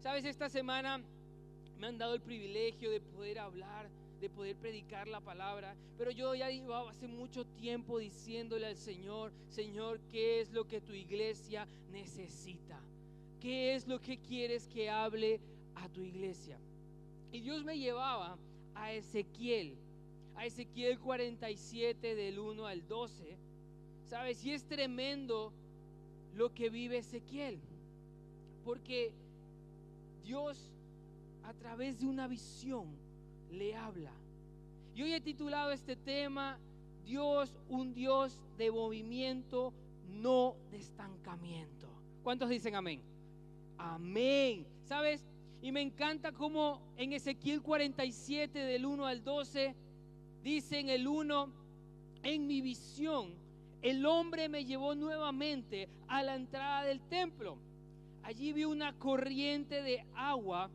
Sabes, esta semana me han dado el privilegio de poder hablar, de poder predicar la palabra, pero yo ya llevaba hace mucho tiempo diciéndole al Señor: Señor, ¿qué es lo que tu iglesia necesita? ¿Qué es lo que quieres que hable a tu iglesia? Y Dios me llevaba a Ezequiel 47 del 1 al 12. ¿Sabes? Y es tremendo lo que vive Ezequiel, porque Dios a través de una visión le habla. Y hoy he titulado este tema: Dios, un Dios de movimiento, no de estancamiento. ¿Cuántos dicen amén? Amén. ¿Sabes? Y me encanta cómo en Ezequiel 47 del 1 al 12 dice en el 1: en mi visión el hombre me llevó nuevamente a la entrada del templo. Allí vi una corriente de agua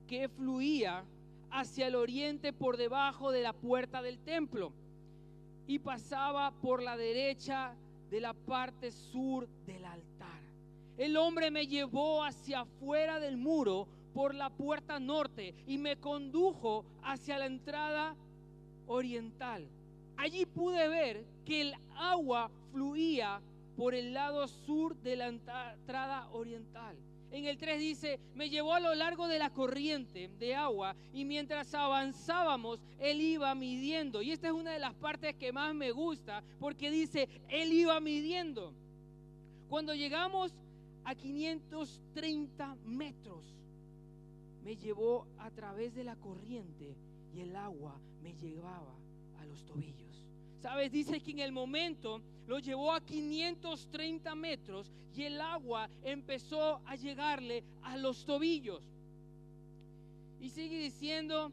que fluía hacia el oriente por debajo de la puerta del templo y pasaba por la derecha de la parte sur del altar. El hombre me llevó hacia afuera del muro por la puerta norte y me condujo hacia la entrada oriental. Allí pude ver que el agua fluía por el lado sur de la entrada oriental. En el 3 dice: me llevó a lo largo de la corriente de agua y mientras avanzábamos él iba midiendo. Y esta es una de las partes que más me gusta, porque dice: él iba midiendo. Cuando llegamos a 530 metros, me llevó a través de la corriente y el agua me llevaba a los tobillos. ¿Sabes? Dice que en el momento lo llevó a 530 metros y el agua empezó a llegarle a los tobillos. Y sigue diciendo: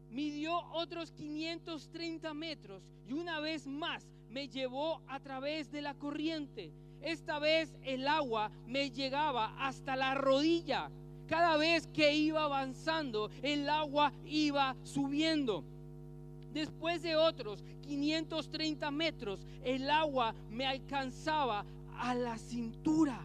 midió otros 530 metros y una vez más me llevó a través de la corriente. Esta vez el agua me llegaba hasta la rodilla. Cada vez que iba avanzando, el agua iba subiendo. Después de otros 530 metros, el agua me alcanzaba a la cintura.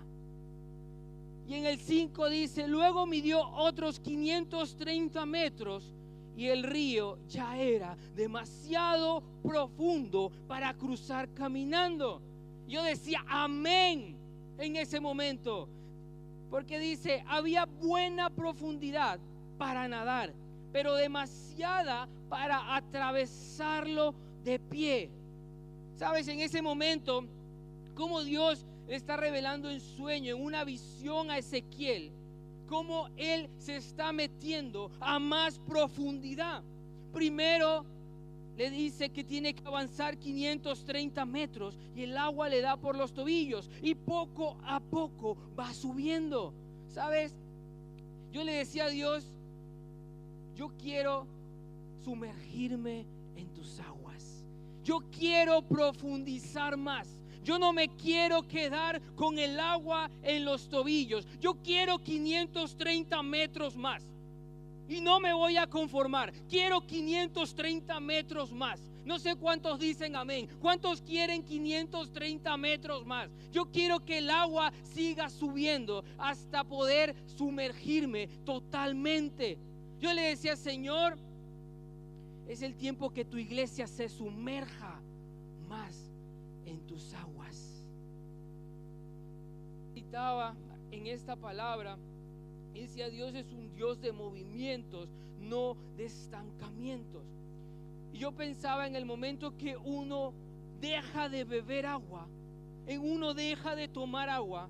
Y en el 5 dice: luego midió otros 530 metros y el río ya era demasiado profundo para cruzar caminando. Yo decía amén en ese momento, porque dice: había buena profundidad para nadar, pero demasiada para atravesarlo de pie. ¿Sabes? En ese momento, como Dios le está revelando en sueño, en una visión a Ezequiel, cómo Él se está metiendo a más profundidad. Primero le dice que tiene que avanzar 530 metros y el agua le da por los tobillos y poco a poco va subiendo. ¿Sabes? Yo le decía a Dios: yo quiero sumergirme en tus aguas. Yo quiero profundizar más. Yo no me quiero quedar con el agua en los tobillos. Yo quiero 530 metros más. Y no me voy a conformar. Quiero 530 metros más. No sé cuántos dicen amén. ¿Cuántos quieren 530 metros más? Yo quiero que el agua siga subiendo hasta poder sumergirme totalmente. Yo le decía: Señor, es el tiempo que tu iglesia se sumerja más en tus aguas. Estaba en esta palabra y decía: Dios es un Dios de movimientos, no de estancamientos. Y yo pensaba en el momento que uno deja de beber agua, uno deja de tomar agua.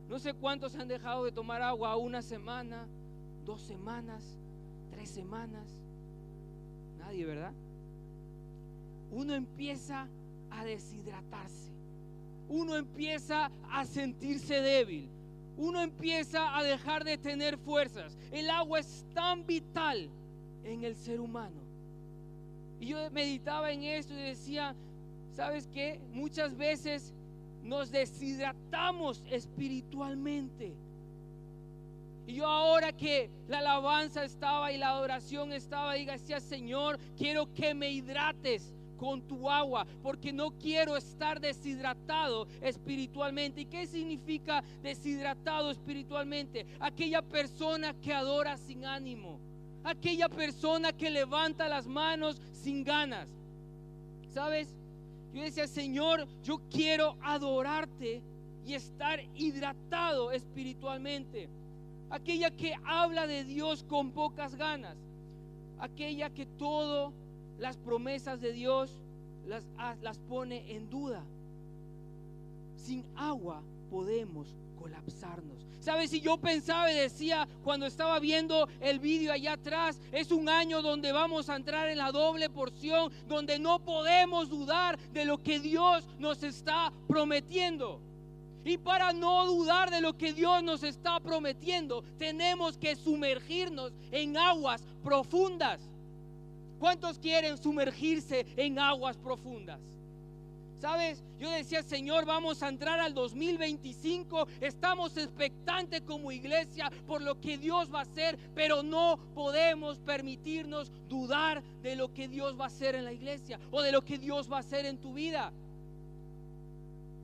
No sé cuántos han dejado de tomar agua: una semana, 2 semanas, 3 semanas. Nadie, ¿verdad? Uno empieza a deshidratarse. Uno empieza a sentirse débil. Uno empieza a dejar de tener fuerzas. El agua es tan vital en el ser humano. Y yo meditaba en esto y decía: ¿sabes qué? Muchas veces nos deshidratamos espiritualmente. Y yo, ahora que la alabanza estaba y la adoración estaba, decía: Señor, quiero que me hidrates con tu agua, porque no quiero estar deshidratado espiritualmente. ¿Y qué significa deshidratado espiritualmente? Aquella persona que adora sin ánimo, aquella persona que levanta las manos sin ganas. ¿Sabes? Yo decía, Señor, yo quiero adorarte y estar hidratado espiritualmente. Aquella que habla de Dios con pocas ganas, aquella que todas las promesas de Dios las pone en duda. Sin agua podemos colapsarnos. ¿Sabes? Si yo pensaba y decía cuando estaba viendo el vídeo allá atrás, es un año donde vamos a entrar en la doble porción, donde no podemos dudar de lo que Dios nos está prometiendo. Y para no dudar de lo que Dios nos está prometiendo, tenemos que sumergirnos en aguas profundas. ¿Cuántos quieren sumergirse en aguas profundas? ¿Sabes? Yo decía, Señor, vamos a entrar al 2025, estamos expectantes como iglesia por lo que Dios va a hacer, pero no podemos permitirnos dudar de lo que Dios va a hacer en la iglesia o de lo que Dios va a hacer en tu vida.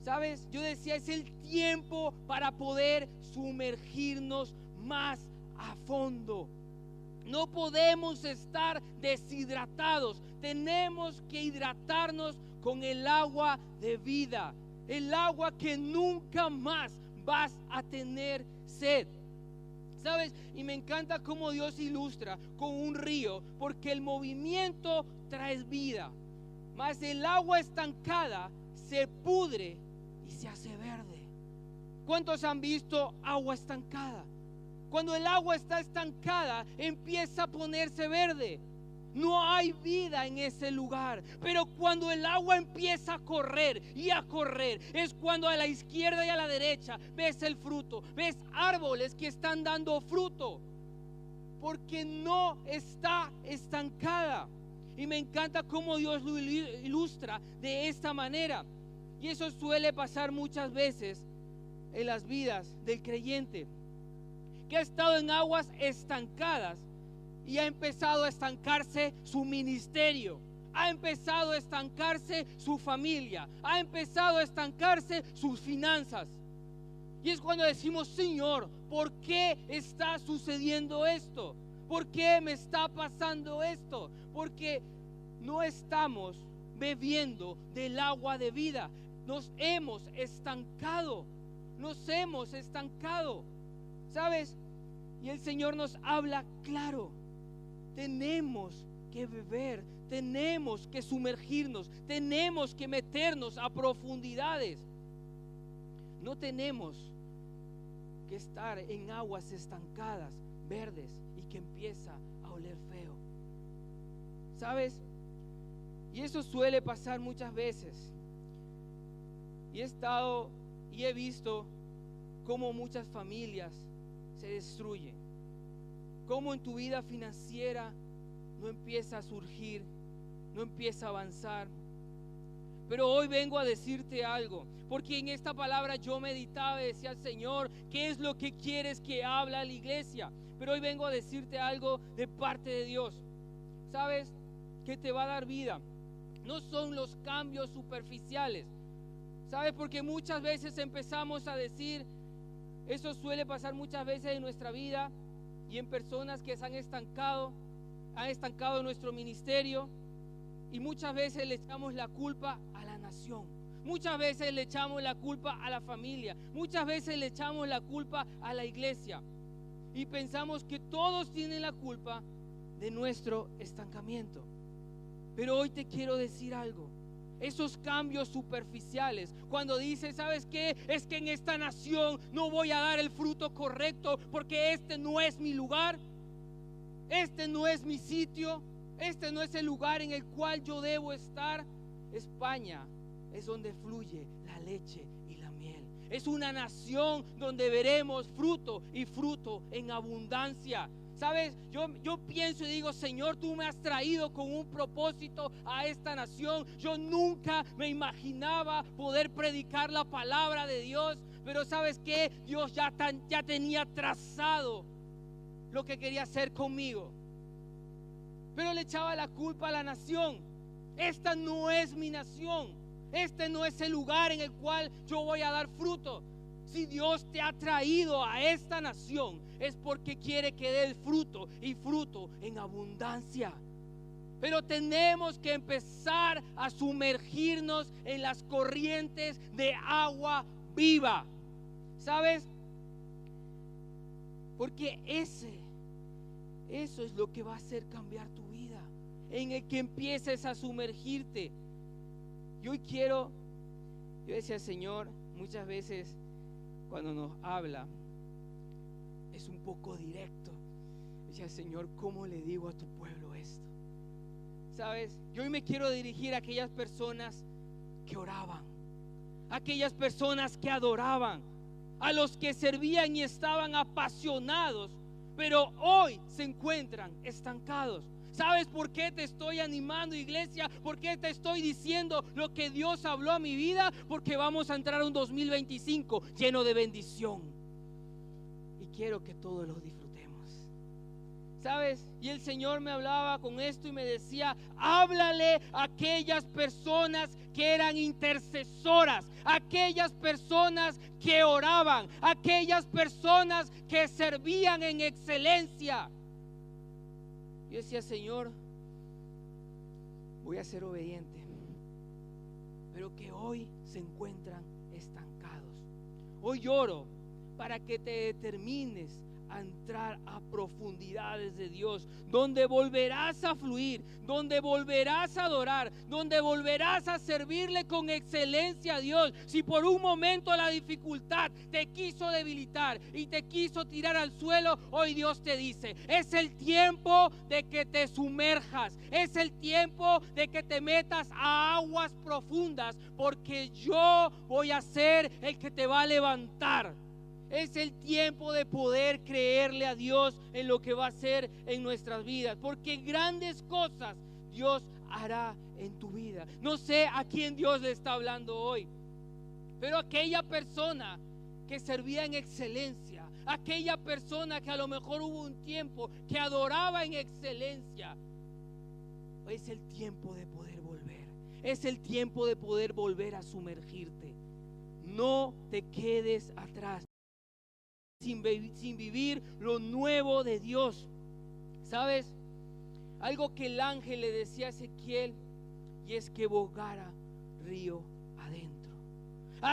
¿Sabes? Yo decía, es el tiempo para poder sumergirnos más a fondo. No podemos estar deshidratados. Tenemos que hidratarnos con el agua de vida, el agua que nunca más vas a tener sed. ¿Sabes? Y me encanta cómo Dios ilustra con un río, porque el movimiento trae vida, mas el agua estancada se pudre y se hace verde. ¿Cuántos han visto agua estancada? Cuando el agua está estancada, empieza a ponerse verde. No hay vida en ese lugar. Pero cuando el agua empieza a correr y a correr, es cuando a la izquierda y a la derecha ves el fruto, ves árboles que están dando fruto, porque no está estancada. Y me encanta cómo Dios lo ilustra de esta manera. Y eso suele pasar muchas veces en las vidas del creyente, que ha estado en aguas estancadas y ha empezado a estancarse su ministerio, ha empezado a estancarse su familia, ha empezado a estancarse sus finanzas. Y es cuando decimos, Señor, ¿por qué está sucediendo esto? ¿Por qué me está pasando esto? Porque no estamos bebiendo del agua de vida. Nos hemos estancado. ¿Sabes? Y el Señor nos habla claro. Tenemos que beber, tenemos que sumergirnos, tenemos que meternos a profundidades. No tenemos que estar en aguas estancadas, verdes, y que empieza a oler feo. ¿Sabes? Y eso suele pasar muchas veces. Y he estado y he visto cómo muchas familias se destruyen, cómo en tu vida financiera no empieza a surgir, no empieza a avanzar. Pero hoy vengo a decirte algo, porque en esta palabra yo meditaba y decía, Señor, ¿qué es lo que quieres que habla la iglesia? Pero hoy vengo a decirte algo de parte de Dios. ¿Sabes? Que te va a dar vida. No son los cambios superficiales. ¿Sabes? Porque muchas veces empezamos a decir, eso suele pasar muchas veces en nuestra vida y en personas que se han estancado en nuestro ministerio, y muchas veces le echamos la culpa a la nación, muchas veces le echamos la culpa a la familia, muchas veces le echamos la culpa a la iglesia y pensamos que todos tienen la culpa de nuestro estancamiento. Pero hoy te quiero decir algo. Esos cambios superficiales, cuando dices, ¿sabes qué? Es que en esta nación no voy a dar el fruto correcto porque este no es mi lugar, este no es mi sitio, este no es el lugar en el cual yo debo estar. España es donde fluye la leche y la miel. Es una nación donde veremos fruto y fruto en abundancia. ¿Sabes? Yo pienso y digo, Señor, tú me has traído con un propósito a esta nación. Yo nunca me imaginaba poder predicar la palabra de Dios, pero ¿sabes qué? Dios ya tenía trazado lo que quería hacer conmigo. Pero le echaba la culpa a la nación. esta no es mi nación, este no es el lugar en el cual yo voy a dar fruto. Si Dios te ha traído a esta nación, es porque quiere que dé fruto, y fruto en abundancia. Pero tenemos que empezar a sumergirnos en las corrientes de agua viva. ¿Sabes? Porque eso es lo que va a hacer cambiar tu vida, en el que empieces a sumergirte. Yo decía, Señor, muchas veces cuando nos habla es un poco directo. Decía, Señor, ¿cómo le digo a tu pueblo esto? ¿Sabes? Yo hoy me quiero dirigir a aquellas personas que oraban, a aquellas personas que adoraban, a los que servían y estaban apasionados, pero hoy se encuentran estancados. ¿Sabes por qué te estoy animando, iglesia? ¿Por qué te estoy diciendo lo que Dios habló a mi vida? Porque vamos a entrar a un 2025 lleno de bendición, y quiero que todos lo disfrutemos. ¿Sabes? Y el Señor me hablaba con esto y me decía, háblale a aquellas personas que eran intercesoras, aquellas personas que oraban, aquellas personas que servían en excelencia. Yo decía, Señor, voy a ser obediente, pero que hoy se encuentran estancados. Hoy oro para que te determines a entrar a profundidades de Dios, donde volverás a fluir, donde volverás a adorar, donde volverás a servirle con excelencia a Dios. Si por un momento la dificultad te quiso debilitar y te quiso tirar al suelo, hoy Dios te dice, es el tiempo de que te sumerjas, es el tiempo de que te metas a aguas profundas, porque yo voy a ser el que te va a levantar. Es el tiempo de poder creerle a Dios en lo que va a hacer en nuestras vidas, porque grandes cosas Dios hará en tu vida. No sé a quién Dios le está hablando hoy, pero aquella persona que servía en excelencia, aquella persona que a lo mejor hubo un tiempo que adoraba en excelencia, es el tiempo de poder volver. Es el tiempo de poder volver a sumergirte. No te quedes atrás sin vivir lo nuevo de Dios. ¿Sabes? Algo que el ángel le decía a Ezequiel, y es que bogara río adentro.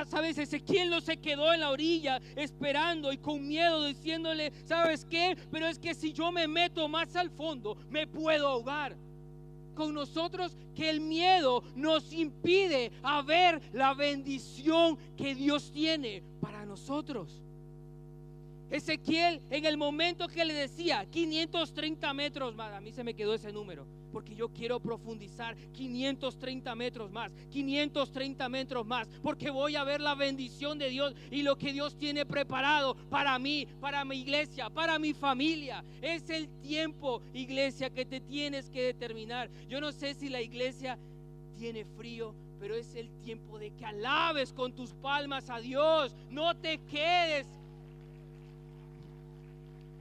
¿Sabes? Ezequiel no se quedó en la orilla esperando y con miedo diciéndole, ¿sabes qué? Pero es que si yo me meto más al fondo me puedo ahogar. Con nosotros que el miedo nos impide a ver la bendición que Dios tiene para nosotros. Ezequiel, en el momento que le decía 530 metros más, a mí se me quedó ese número, porque yo quiero profundizar 530 metros más, 530 metros más, porque voy a ver la bendición de Dios y lo que Dios tiene preparado para mí, para mi iglesia, para mi familia. Es el tiempo, iglesia, que te tienes que determinar. Yo no sé si la iglesia tiene frío, pero es el tiempo de que alabes con tus palmas a Dios. No te quedes.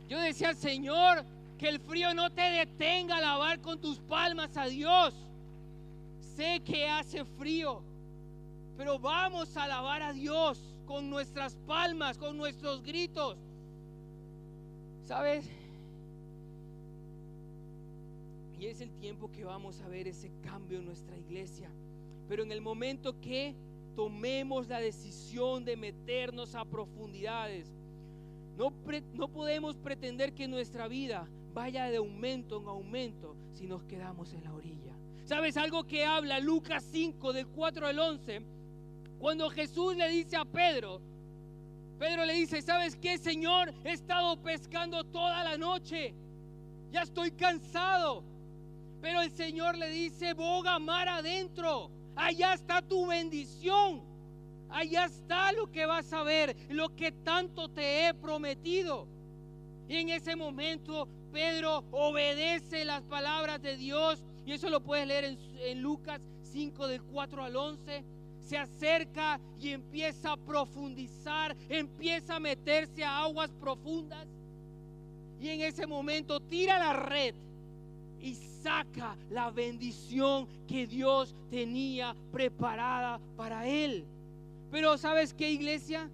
Yo decía, Señor, que el frío no te detenga a alabar con tus palmas a Dios. Sé que hace frío, pero vamos a alabar a Dios con nuestras palmas, con nuestros gritos. ¿Sabes? Y es el tiempo que vamos a ver ese cambio en nuestra iglesia. Pero en el momento que tomemos la decisión de meternos a profundidades, no podemos pretender que nuestra vida vaya de aumento en aumento si nos quedamos en la orilla. ¿Sabes algo que habla Lucas 5 del 4 al 11? Cuando Jesús le dice a Pedro le dice, ¿sabes qué, Señor? He estado pescando toda la noche, ya estoy cansado. Pero el Señor le dice, boga mar adentro, allá está tu bendición. Allá está lo que vas a ver, lo que tanto te he prometido. Y en ese momento Pedro obedece las palabras de Dios, y eso lo puedes leer en Lucas 5 del 4 al 11. Se acerca y empieza a profundizar, empieza a meterse a aguas profundas, y en ese momento tira la red y saca la bendición que Dios tenía preparada para él. Pero ¿sabes qué, iglesia?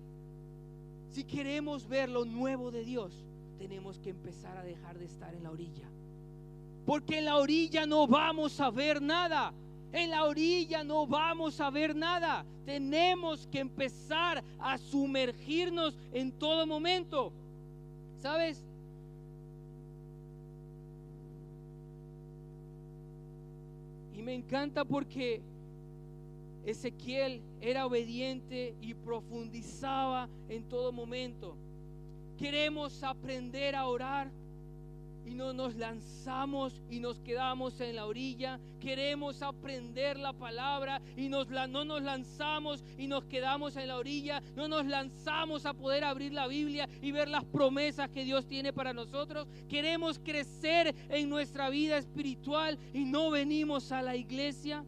Si queremos ver lo nuevo de Dios, tenemos que empezar a dejar de estar en la orilla. Porque en la orilla no vamos a ver nada. En la orilla no vamos a ver nada. Tenemos que empezar a sumergirnos en todo momento. ¿Sabes? Y me encanta porque Ezequiel era obediente y profundizaba en todo momento. Queremos aprender a orar y no nos lanzamos y nos quedamos en la orilla. Queremos aprender la palabra y no nos lanzamos y nos quedamos en la orilla. No nos lanzamos a poder abrir la Biblia y ver las promesas que Dios tiene para nosotros. Queremos crecer en nuestra vida espiritual y no venimos a la iglesia.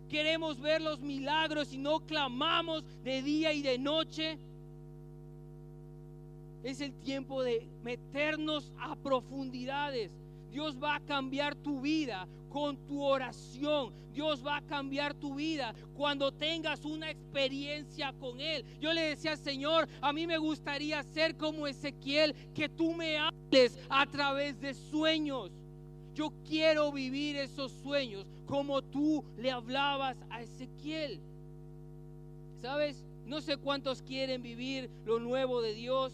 Queremos ver los milagros y no clamamos de día y de noche. Es el tiempo de meternos a profundidades. Dios va a cambiar tu vida con tu oración. Dios va a cambiar tu vida cuando tengas una experiencia con Él. Yo le decía, Señor, a mí me gustaría ser como Ezequiel, que tú me hables a través de sueños. Yo quiero vivir esos sueños como tú le hablabas a Ezequiel. ¿Sabes? No sé cuántos quieren vivir lo nuevo de Dios.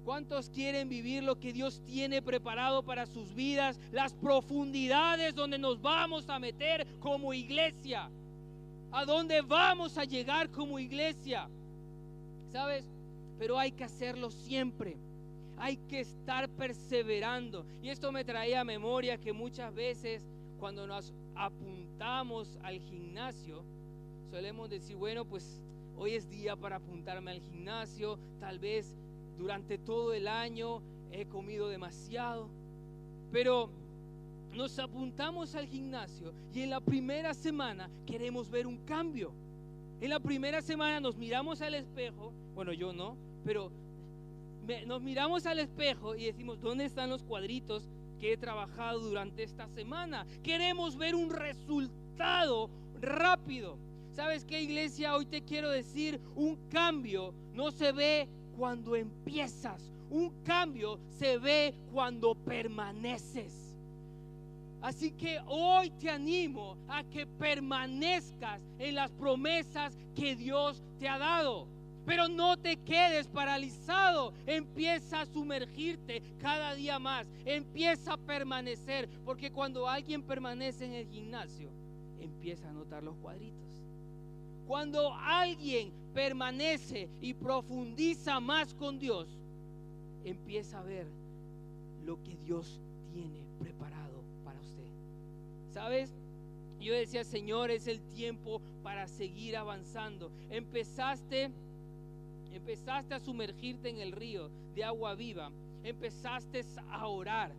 ¿Cuántos quieren vivir lo que Dios tiene preparado para sus vidas? Las profundidades donde nos vamos a meter como iglesia. ¿A dónde vamos a llegar como iglesia? ¿Sabes? Pero hay que hacerlo siempre. Hay que estar perseverando. Y esto me traía a memoria que muchas veces cuando nos apuntamos al gimnasio, solemos decir, bueno, pues hoy es día para apuntarme al gimnasio. Tal vez durante todo el año he comido demasiado, pero nos apuntamos al gimnasio y en la primera semana queremos ver un cambio. En la primera semana nos miramos al espejo, bueno, yo no, pero nos miramos al espejo y decimos, ¿dónde están los cuadritos que he trabajado durante esta semana? Queremos ver un resultado rápido. ¿Sabes qué, iglesia? Hoy te quiero decir, un cambio no se ve cuando empiezas, un cambio se ve cuando permaneces. Así que hoy te animo a que permanezcas en las promesas que Dios te ha dado. Pero no te quedes paralizado, empieza a sumergirte cada día más, empieza a permanecer, porque cuando alguien permanece en el gimnasio, empieza a notar los cuadritos. Cuando alguien permanece y profundiza más con Dios, empieza a ver lo que Dios tiene preparado para usted. ¿Sabes? Yo decía, Señor, es el tiempo para seguir avanzando. Empezaste a sumergirte en el río de agua viva. Empezaste a orar.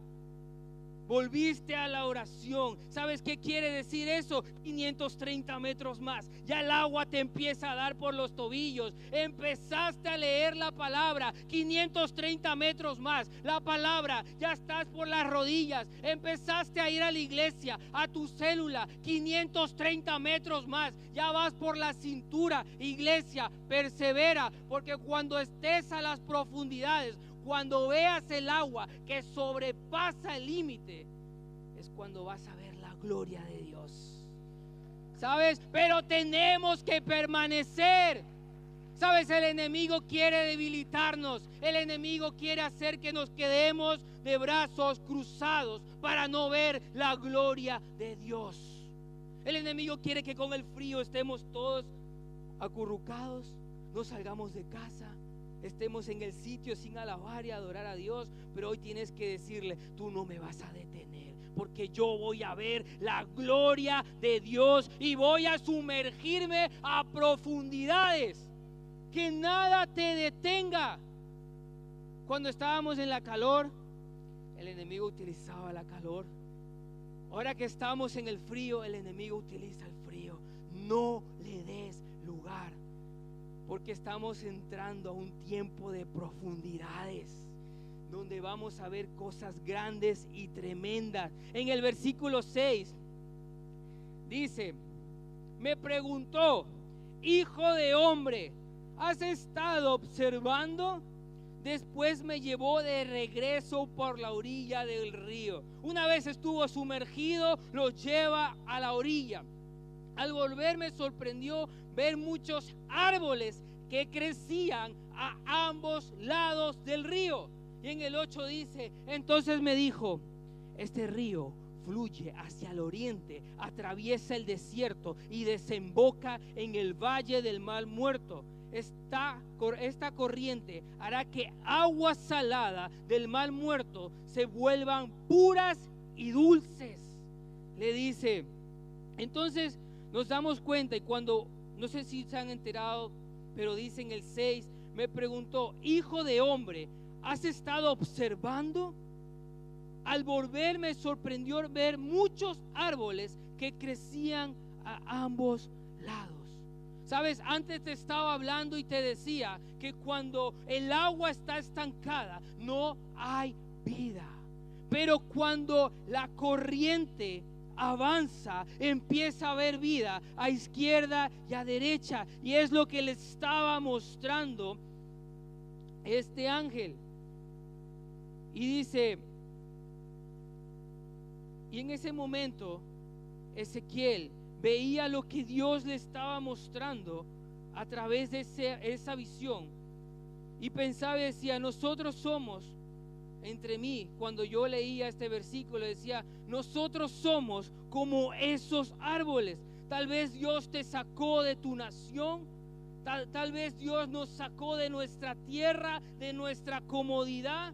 Volviste a la oración. ¿Sabes qué quiere decir eso? 530 metros más. Ya el agua te empieza a dar por los tobillos. Empezaste a leer la palabra. 530 metros más. La palabra, ya estás por las rodillas. Empezaste a ir a la iglesia, a tu célula. 530 metros más. Ya vas por la cintura. Iglesia, persevera, porque cuando estés a las profundidades, cuando veas el agua que sobrepasa el límite, es cuando vas a ver la gloria de Dios. ¿Sabes? Pero tenemos que permanecer. ¿Sabes? El enemigo quiere debilitarnos. El enemigo quiere hacer que nos quedemos de brazos cruzados para no ver la gloria de Dios. El enemigo quiere que con el frío estemos todos acurrucados, no salgamos de casa, estemos en el sitio sin alabar y adorar a Dios. Pero hoy tienes que decirle, tú no me vas a detener, porque yo voy a ver la gloria de Dios y voy a sumergirme a profundidades. Que nada te detenga. Cuando estábamos en la calor, el enemigo utilizaba la calor. Ahora que estamos en el frío, el enemigo utiliza el frío. No le des lugar, porque estamos entrando a un tiempo de profundidades. No donde vamos a ver cosas grandes y tremendas. En el versículo 6 dice, me preguntó, hijo de hombre, ¿has estado observando? Después me llevó de regreso por la orilla del río. Una vez estuvo sumergido, lo lleva a la orilla. Al volver me sorprendió ver muchos árboles que crecían a ambos lados del río. Y en el 8 dice, entonces me dijo, este río fluye hacia el oriente, atraviesa el desierto y desemboca en el valle del Mar Muerto. Esta corriente hará que agua salada del Mar Muerto se vuelvan puras y dulces. Le dice, entonces nos damos cuenta, y cuando, no sé si se han enterado, pero dice en el 6, me preguntó, hijo de hombre, ¿has estado observando? Al volver me sorprendió ver muchos árboles que crecían a ambos lados. Sabes, antes te estaba hablando y te decía que cuando el agua está estancada no hay vida, pero cuando la corriente avanza, empieza a haber vida a izquierda y a derecha, y es lo que le estaba mostrando este ángel. Y dice, y en ese momento Ezequiel veía lo que Dios le estaba mostrando a través de esa visión, y pensaba y decía, nosotros somos, entre mí, cuando yo leía este versículo, decía, nosotros somos como esos árboles. Tal vez Dios te sacó de tu nación, tal vez Dios nos sacó de nuestra tierra, de nuestra comodidad,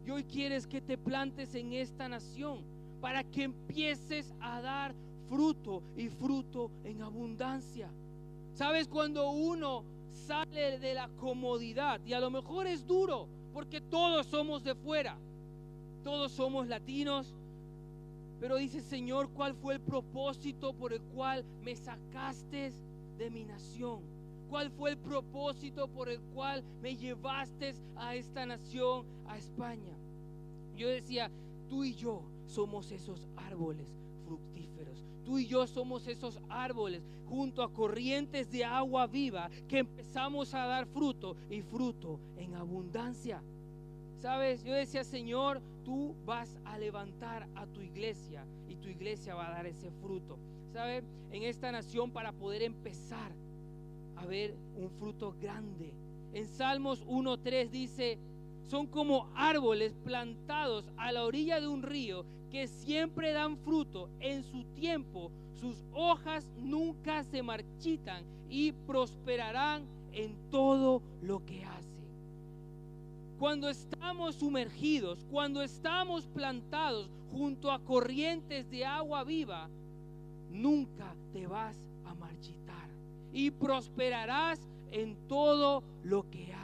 y hoy quieres que te plantes en esta nación para que empieces a dar fruto, y fruto en abundancia. Sabes, cuando uno sale de la comodidad, y a lo mejor es duro porque todos somos de fuera, todos somos latinos, pero dice, Señor, ¿cuál fue el propósito por el cual me sacaste de mi nación? ¿Cuál fue el propósito por el cual me llevaste a esta nación, a España? Yo decía, tú y yo somos esos árboles fructíferos. Tú y yo somos esos árboles junto a corrientes de agua viva que empezamos a dar fruto, y fruto en abundancia. ¿Sabes? Yo decía, Señor, tú vas a levantar a tu iglesia y tu iglesia va a dar ese fruto, ¿sabes? En esta nación, para poder empezar a ver un fruto grande. En Salmos 1:3 dice, son como árboles plantados a la orilla de un río que siempre dan fruto en su tiempo, sus hojas nunca se marchitan y prosperarán en todo lo que hacen. Cuando estamos sumergidos, cuando estamos plantados junto a corrientes de agua viva, nunca te vas a marchitar y prosperarás en todo lo que hagas.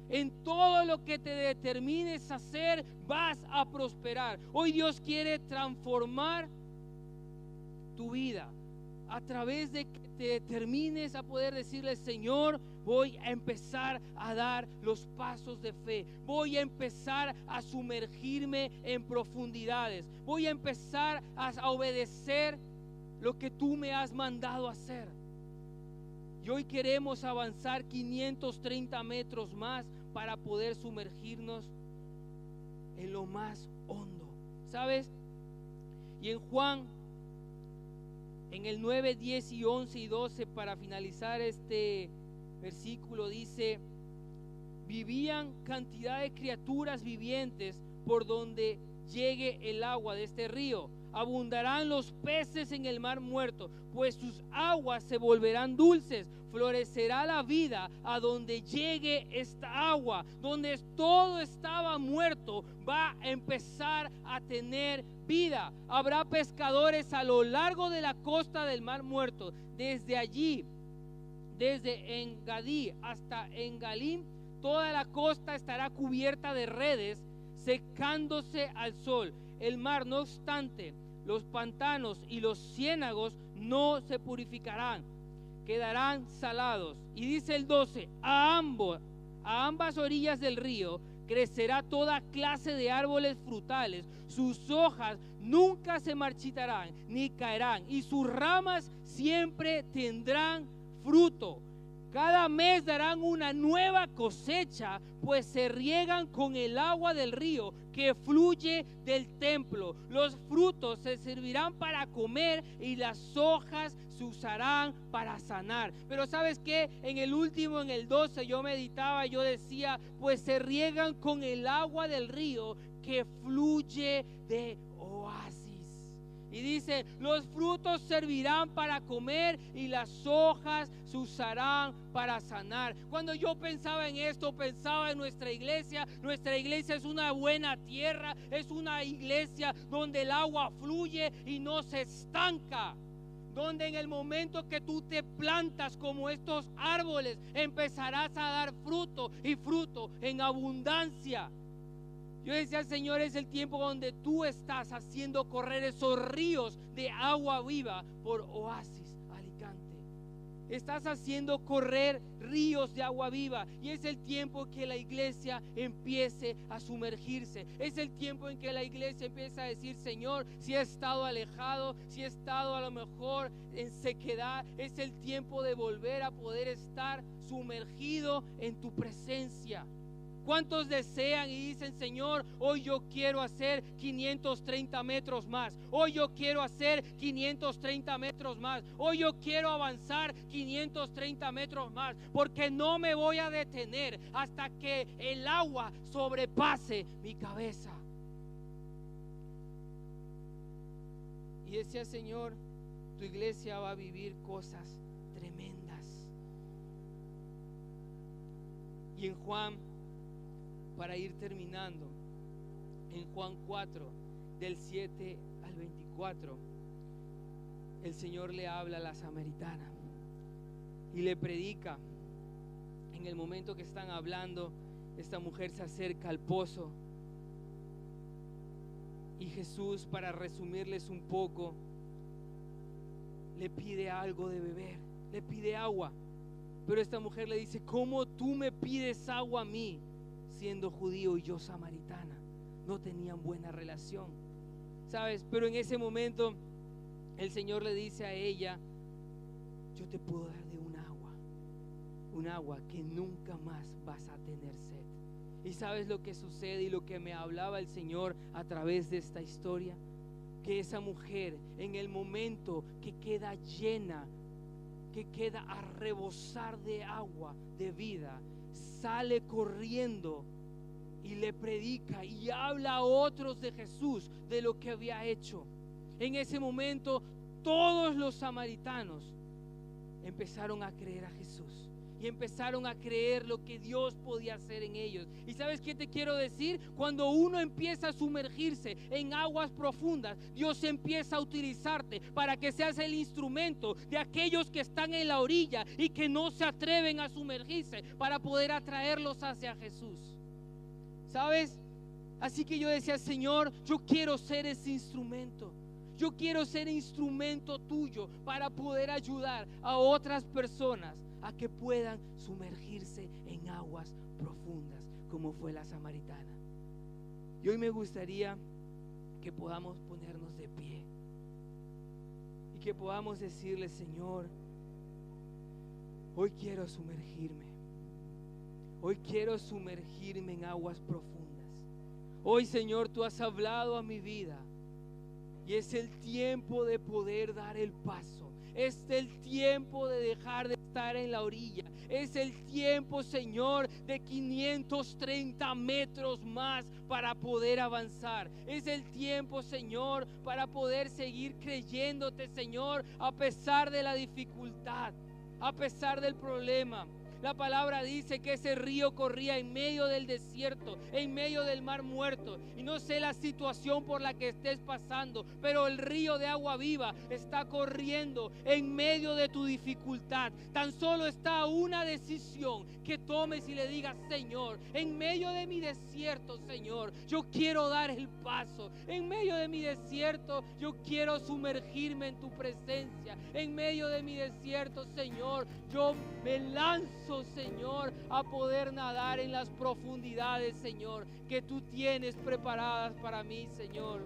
En todo lo que te determines a hacer, vas a prosperar. Hoy Dios quiere transformar tu vida a través de que te determines a poder decirle, Señor, voy a empezar a dar los pasos de fe. Voy a empezar a sumergirme en profundidades. Voy a empezar a obedecer lo que tú me has mandado hacer. Y hoy queremos avanzar 530 metros más para poder sumergirnos en lo más hondo, ¿sabes? Y en Juan, en el 9, 10 y 11 y 12, para finalizar este versículo, dice, vivían cantidad de criaturas vivientes por donde llegue el agua de este río. Abundarán los peces en el mar muerto, pues sus aguas se volverán dulces. Florecerá la vida a donde llegue esta agua. Donde todo estaba muerto, va a empezar a tener vida. Habrá pescadores a lo largo de la costa del mar muerto. Desde allí, desde Engadí hasta Engalim, toda la costa estará cubierta de redes, secándose al sol. El mar, no obstante, los pantanos y los ciénagos no se purificarán, quedarán salados. Y dice el 12, a a ambas orillas del río crecerá toda clase de árboles frutales. Sus hojas nunca se marchitarán ni caerán, y sus ramas siempre tendrán fruto. Cada mes darán una nueva cosecha, pues se riegan con el agua del río que fluye del templo. Los frutos se servirán para comer y las hojas se usarán para sanar. Pero ¿sabes qué? En el 12, yo meditaba, yo decía, pues se riegan con el agua del río que fluye de oasis. Y dice, los frutos servirán para comer y las hojas se usarán para sanar. Cuando yo pensaba en esto, pensaba en nuestra iglesia. Nuestra iglesia es una buena tierra, es una iglesia donde el agua fluye y no se estanca. Donde en el momento que tú te plantas como estos árboles, empezarás a dar fruto y fruto en abundancia. Yo decía, Señor, es el tiempo donde tú estás haciendo correr esos ríos de agua viva por Oasis Alicante. Estás haciendo correr ríos de agua viva, y es el tiempo que la iglesia empiece a sumergirse. Es el tiempo en que la iglesia empieza a decir, Señor, si he estado alejado, si he estado a lo mejor en sequedad, es el tiempo de volver a poder estar sumergido en tu presencia. ¿Cuántos desean y dicen, Señor, hoy yo quiero hacer 530 metros más? Hoy yo quiero hacer 530 metros más. Hoy yo quiero avanzar 530 metros más. Porque no me voy a detener hasta que el agua sobrepase mi cabeza. Y decía, Señor, tu iglesia va a vivir cosas tremendas. Y en Juan, para ir terminando, en Juan 4, del 7 al 24, el Señor le habla a la samaritana y le predica. En el momento que están hablando, esta mujer se acerca al pozo y Jesús, para resumirles un poco, le pide algo de beber, le pide agua. Pero esta mujer le dice, ¿cómo tú me pides agua a mí, siendo judío y yo samaritana? No tenían buena relación, ¿sabes? Pero en ese momento el Señor le dice a ella, yo te puedo dar de un agua que nunca más vas a tener sed. ¿Y sabes lo que sucede y lo que me hablaba el Señor a través de esta historia? Que esa mujer, en el momento que queda llena, que queda a rebosar de agua, de vida, sale corriendo y le predica y habla a otros de Jesús, de lo que había hecho. En ese momento todos los samaritanos empezaron a creer a Jesús y empezaron a creer lo que Dios podía hacer en ellos. ¿Y sabes qué te quiero decir? Cuando uno empieza a sumergirse en aguas profundas, Dios empieza a utilizarte para que seas el instrumento de aquellos que están en la orilla y que no se atreven a sumergirse, para poder atraerlos hacia Jesús. ¿Sabes? Así que yo decía, Señor, yo quiero ser ese instrumento. Yo quiero ser instrumento tuyo para poder ayudar a otras personas a que puedan sumergirse en aguas profundas, como fue la samaritana. Y hoy me gustaría que podamos ponernos de pie y que podamos decirle, Señor, hoy quiero sumergirme. Hoy quiero sumergirme en aguas profundas. Hoy, Señor, tú has hablado a mi vida y es el tiempo de poder dar el paso. Es el tiempo de dejar de estar en la orilla. Es el tiempo, Señor, de 530 metros más para poder avanzar. Es el tiempo, Señor, para poder seguir creyéndote, Señor, a pesar de la dificultad, a pesar del problema. La palabra dice que ese río corría en medio del desierto, en medio del mar muerto. Y no sé la situación por la que estés pasando, pero el río de agua viva está corriendo en medio de tu dificultad. Tan solo está una decisión que tomes y le digas, Señor, en medio de mi desierto, Señor, yo quiero dar el paso. En medio de mi desierto, yo quiero sumergirme en tu presencia. En medio de mi desierto, Señor, yo me lanzo acceso, Señor, a poder nadar en las profundidades, Señor, que tú tienes preparadas para mí, Señor.